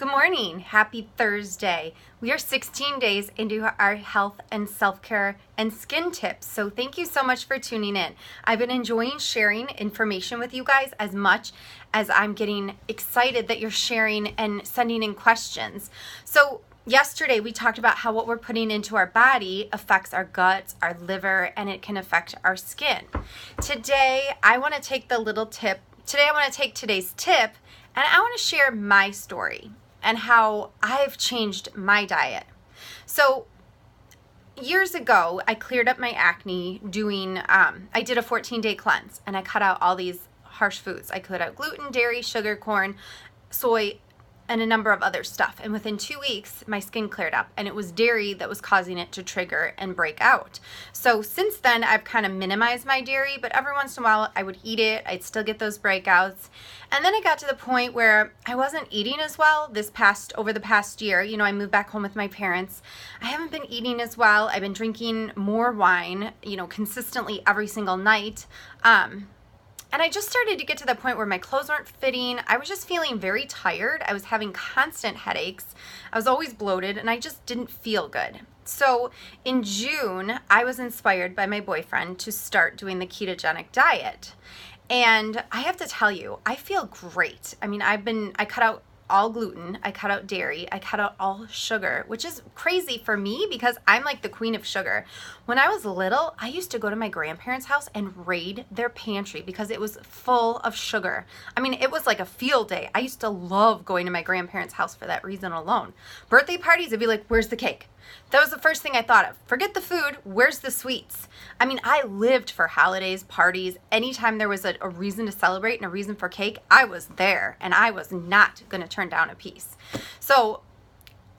Good morning. Happy Thursday. We are 16 days into our health and self-care and skin tips. So thank you so much for tuning in. I've been enjoying sharing information with you guys as much as I'm getting excited that you're sharing and sending in questions. So yesterday we talked about how what we're putting into our body affects our guts, our liver, and it can affect our skin. Today I want to take today's tip and I want to share my story and how I've changed my diet. So years ago, I cleared up my acne I did a 14-day cleanse and I cut out all these harsh foods. I cut out gluten, dairy, sugar, corn, soy, and a number of other stuff. And within 2 weeks, my skin cleared up, and it was dairy that was causing it to trigger and break out. So since then, I've kind of minimized my dairy, but every once in a while I would eat it. I'd still get those breakouts. And then I got to the point where I wasn't eating as well over the past year. You know, I moved back home with my parents. I haven't been eating as well. I've been drinking more wine, consistently every single night. And I just started to get to the point where my clothes weren't fitting. I was just feeling very tired. I was having constant headaches. I was always bloated, and I just didn't feel good. So in June, I was inspired by my boyfriend to start doing the ketogenic diet. And I have to tell you, I feel great. I mean, I cut out all gluten, I cut out dairy, I cut out all sugar, which is crazy for me because I'm like the queen of sugar. When I was little, I used to go to my grandparents' house and raid their pantry because it was full of sugar. I mean, it was like a field day. I used to love going to my grandparents' house for that reason alone. Birthday parties, it'd be like, where's the cake? That was the first thing I thought of. Forget the food, where's the sweets? I mean, I lived for holidays, parties. Anytime there was a reason to celebrate and a reason for cake, I was there, and I was not going to turn down a piece. So,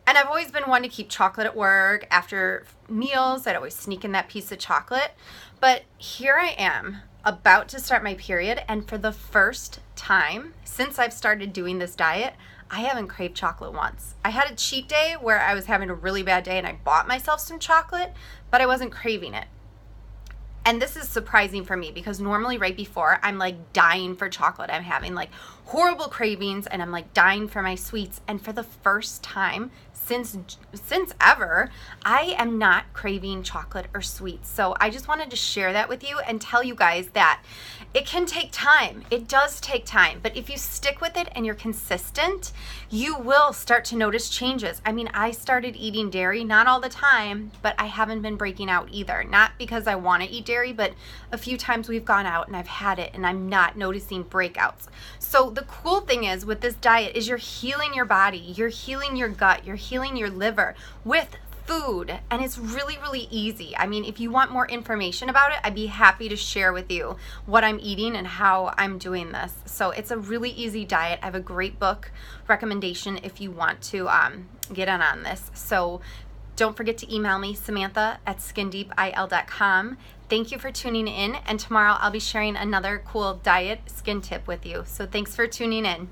and I've always been one to keep chocolate at work. After meals, I'd always sneak in that piece of chocolate. But here I am, about to start my period, and for the first time since I've started doing this diet, I haven't craved chocolate once. I had a cheat day where I was having a really bad day and I bought myself some chocolate, but I wasn't craving it. And this is surprising for me because normally right before I'm like dying for chocolate. I'm having like horrible cravings and I'm like dying for my sweets. And for the first time since ever, I am not craving chocolate or sweets. So I just wanted to share that with you and tell you guys that it can take time. It does take time, but if you stick with it and you're consistent, you will start to notice changes. I mean, I started eating dairy, not all the time, but I haven't been breaking out either. Not because I want to eat dairy, but a few times we've gone out and I've had it and I'm not noticing breakouts. So the cool thing is with this diet is you're healing your body, you're healing your gut, you're healing your liver with food, and it's really, really easy. I mean, if you want more information about it, I'd be happy to share with you what I'm eating and how I'm doing this. So it's a really easy diet. I have a great book recommendation if you want to get on this. So don't forget to email me, Samantha@skindeepil.com. Thank you for tuning in, and tomorrow I'll be sharing another cool diet skin tip with you. So thanks for tuning in.